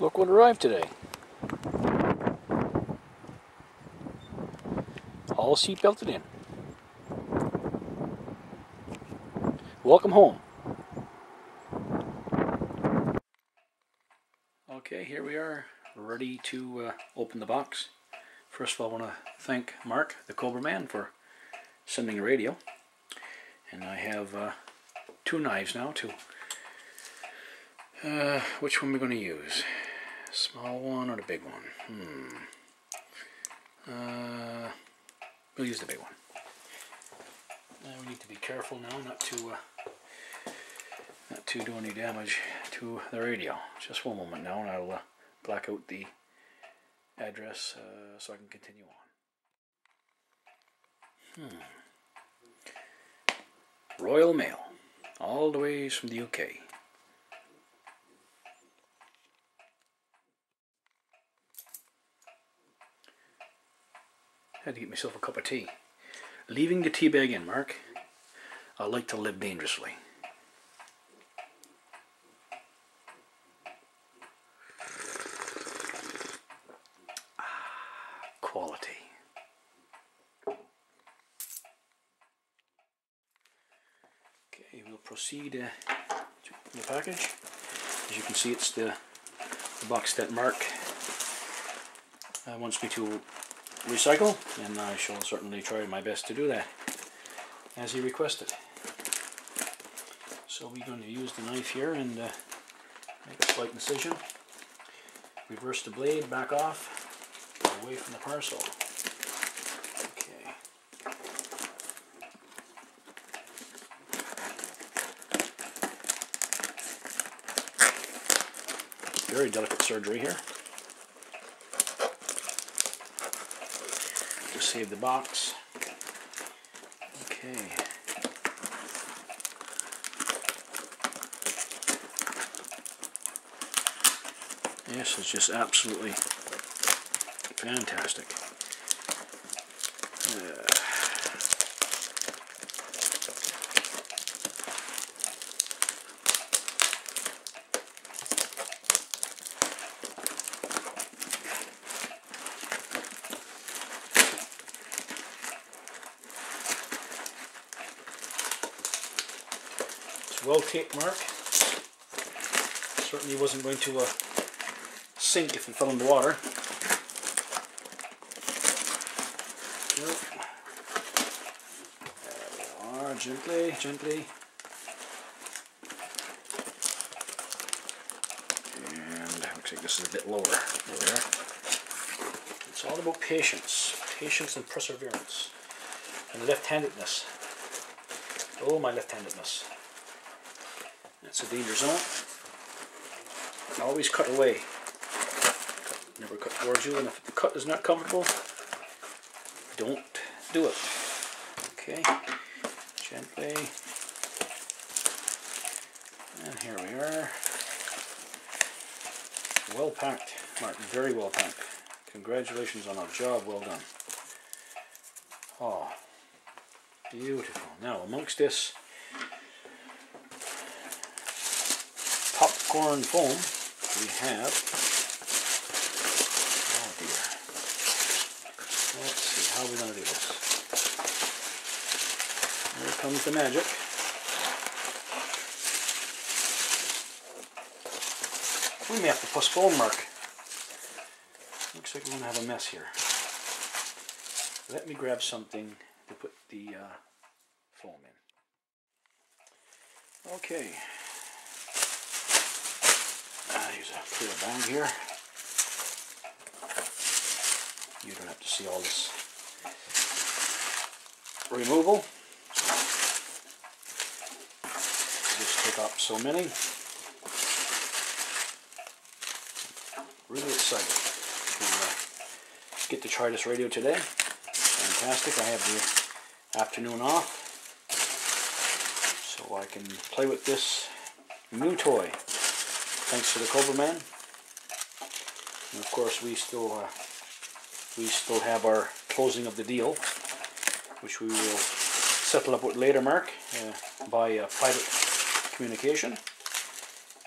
Look what arrived today. All seat belted in. Welcome home. Okay, here we are, ready to open the box. First of all, I want to thank Mark, the Cobra Man, for sending a radio. And I have two knives now to... which one are we going to use? Small one or the big one? We'll use the big one. We need to be careful now not to do any damage to the radio. Just one moment now, and I'll black out the address so I can continue on. Royal Mail, all the way from the UK. Had to get myself a cup of tea. Leaving the tea bag in, Mark. I like to live dangerously. Quality. Okay, we'll proceed to open the package. As you can see, it's the box that Mark wants me to recycle, and I shall certainly try my best to do that as he requested. So we're going to use the knife here and make a slight incision. Reverse the blade, back off, away from the parcel. Okay. Very delicate surgery here. Just save the box. Okay. This is just absolutely fantastic. It's well taped, Mark. Certainly wasn't going to sink if it fell in the water. Nope. There we are, gently, gently. And looks like this is a bit lower. There we are. It's all about patience. Patience and perseverance. And left-handedness. Oh, my left-handedness. That's a danger zone. Always cut away. Never cut towards you, and if the cut is not comfortable, don't do it. Okay, gently. And here we are. Well packed, Mark, very well packed. Congratulations on a job well done. Oh, beautiful. Now, amongst this popcorn foam, we have, oh dear, let's see, how are we going to do this? Here comes the magic. We may have to postpone, Mark. Looks like we're going to have a mess here. Let me grab something to put the foam in. Okay. Use a clear bag here. You don't have to see all this removal. Just take off so many. Really excited to get to try this radio today. Fantastic. I have the afternoon off, so I can play with this new toy. Thanks to the Cobra Man. And of course, we still have our closing of the deal, which we will settle up with later, Mark, by private communication.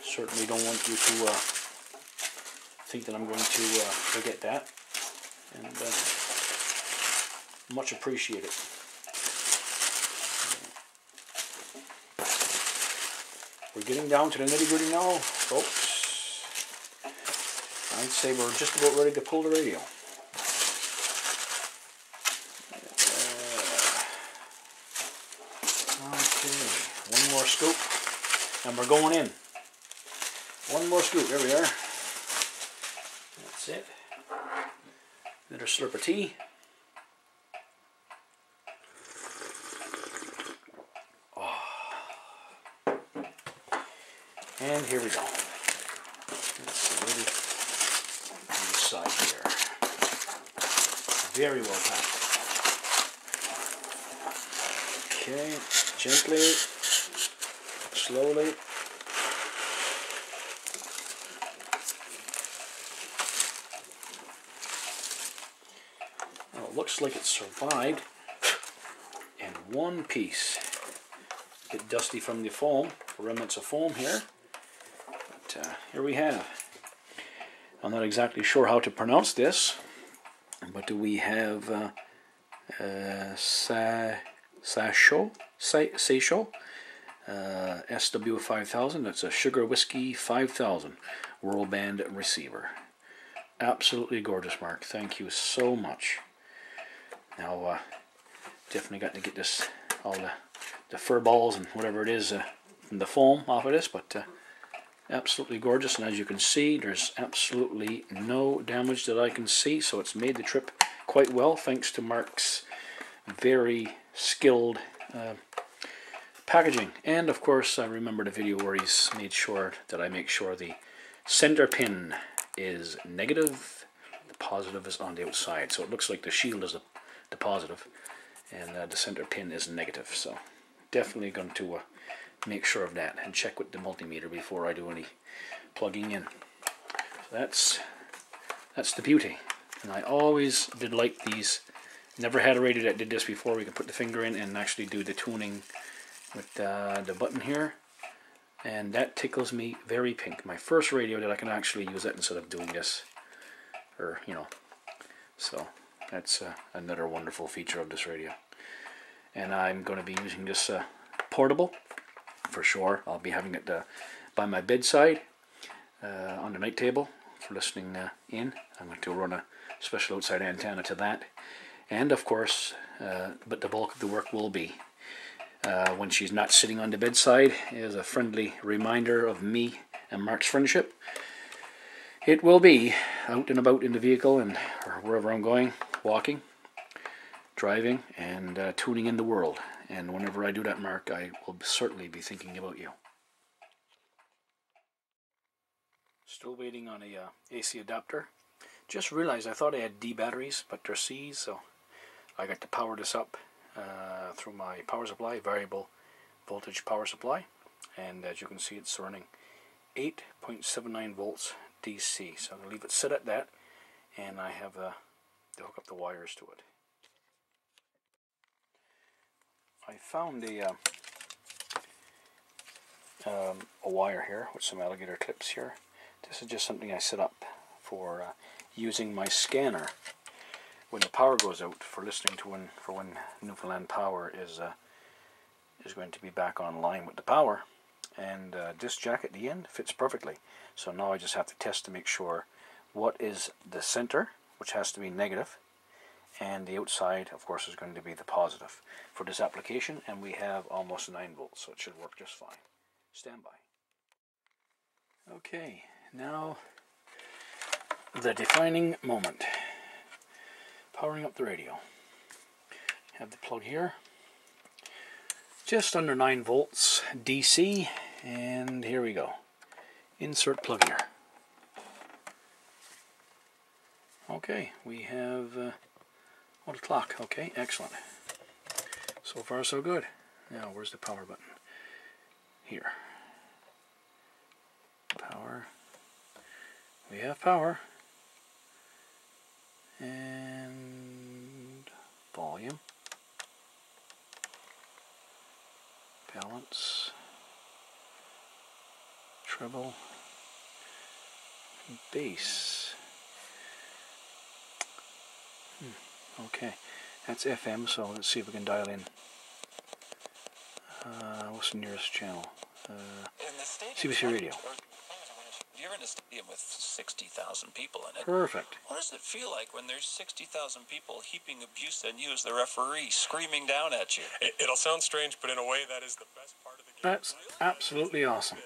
Certainly don't want you to think that I'm going to forget that, and much appreciate it. We're getting down to the nitty-gritty now, folks. I'd say we're just about ready to pull the radio. Okay, one more scoop, and we're going in. One more scoop, there we are. That's it. Another slurp of tea. Oh. And here we go. Let's see, ready on the side here. Very well packed. Okay, gently, slowly. Well, it looks like it survived in one piece. A bit dusty from the foam, remnants of foam here. But here we have. I'm not exactly sure how to pronounce this, but we have Seisho, SW5000. That's a Sugar Whiskey 5000 World Band receiver. Absolutely gorgeous, Mark. Thank you so much. Now, definitely got to get this, all the fur balls and whatever it is from the foam off of this, but absolutely gorgeous. And as you can see, there's absolutely no damage that I can see, so it's made the trip quite well, thanks to Mark's very skilled packaging. And of course, I remember the video where he's made sure that I make sure the center pin is negative, the positive is on the outside. So it looks like the shield is the positive, and the center pin is negative. So definitely going to make sure of that and check with the multimeter before I do any plugging in. So that's the beauty. And I always did like these. Never had a radio that did this before. We can put the finger in and actually do the tuning with the button here, and that tickles me very pink. My first radio that I can actually use that instead of doing this, or so that's another wonderful feature of this radio. And I'm going to be using this portable for sure. I'll be having it by my bedside on the night table for listening in. I'm going to run a special outside antenna to that. And of course, but the bulk of the work will be when she's not sitting on the bedside, as a friendly reminder of me and Mark's friendship. It will be out and about in the vehicle and or wherever I'm going, walking, driving, and tuning in the world. And whenever I do that, Mark, I will certainly be thinking about you. Still waiting on a AC adapter. Just realized I thought I had D batteries, but they're C's, so I got to power this up through my power supply, variable voltage power supply, and as you can see, it's running 8.79 volts DC. So I'm going to leave it sit at that, and I have to hook up the wires to it. I found a wire here with some alligator clips here. This is just something I set up for using my scanner when the power goes out, for listening to when Newfoundland Power is going to be back online with the power. And this jack at the end fits perfectly. So now I just have to test to make sure what is the center, which has to be negative, and the outside, of course, is going to be the positive for this application. And we have almost 9 volts, so it should work just fine. Stand by. Okay, now the defining moment. Powering up the radio. Have the plug here. Just under 9 volts DC, and here we go. Insert plug here. Okay, we have 1 o'clock. Okay, excellent. So far so good. Now where's the power button? Here. Power. We have power. And volume. Balance. Treble. Bass. Okay, that's FM, so let's see if we can dial in. What's the nearest channel? CBC Radio. You're in a stadium with 60,000 people in it. Perfect. What does it feel like when there's 60,000 people heaping abuse on you as the referee, screaming down at you? It'll sound strange, but in a way that is the best part of the game. That's absolutely awesome.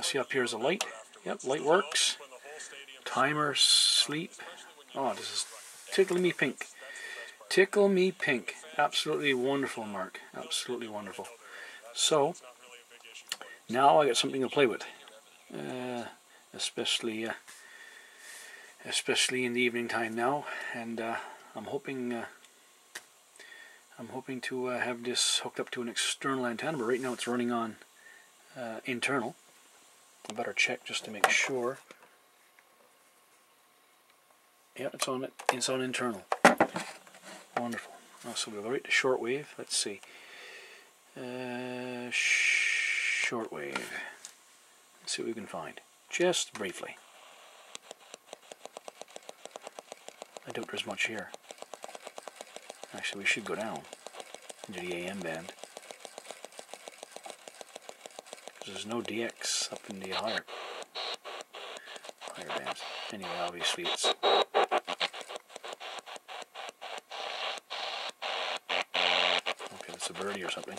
See up here is a light. Yep, light works. Timer, sleep. Oh, this is tickling me pink. Tickle me pink. Absolutely wonderful, Mark. Absolutely wonderful. So, now I got something to play with. Especially in the evening time now, and I'm hoping to have this hooked up to an external antenna, but right now it's running on internal. I better check just to make sure. Yeah, it's on internal. Wonderful. Oh, so we'll go right to shortwave. Let's see. Shortwave. Let's see what we can find. Just briefly. I doubt there's much here. Actually, we should go down into the AM band. Because there's no DX up in the higher bands. Anyway, obviously it's... Okay, that's a birdie or something.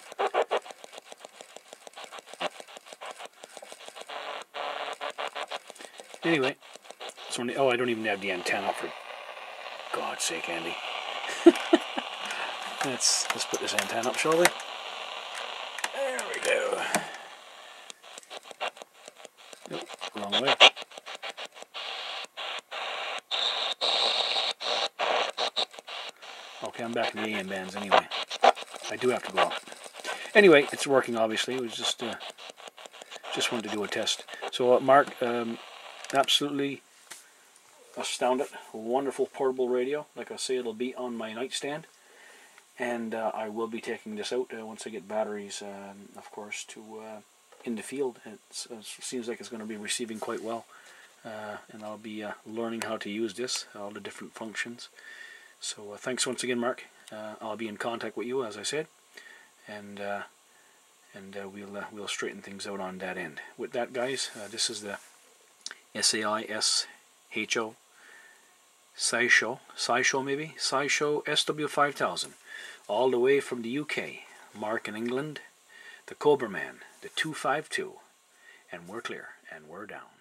Anyway, so I don't even have the antenna, for God's sake, Andy. Let's put this antenna up, shall we? There we go. Nope, wrong way. Okay, I'm back in the AM bands anyway. I do have to go up. Anyway, it's working obviously. It was just wanted to do a test. So Mark, absolutely astounded. Wonderful portable radio. Like I say, it'll be on my nightstand, and I will be taking this out once I get batteries, of course, to in the field. It seems like it's going to be receiving quite well, and I'll be learning how to use this, all the different functions. So thanks once again, Mark. I'll be in contact with you, as I said, and we'll straighten things out on that end. With that, guys, this is the SAISHO SciShow SW5000, all the way from the UK. Mark in England, the Cobra Man, the 252, and we're clear and we're down.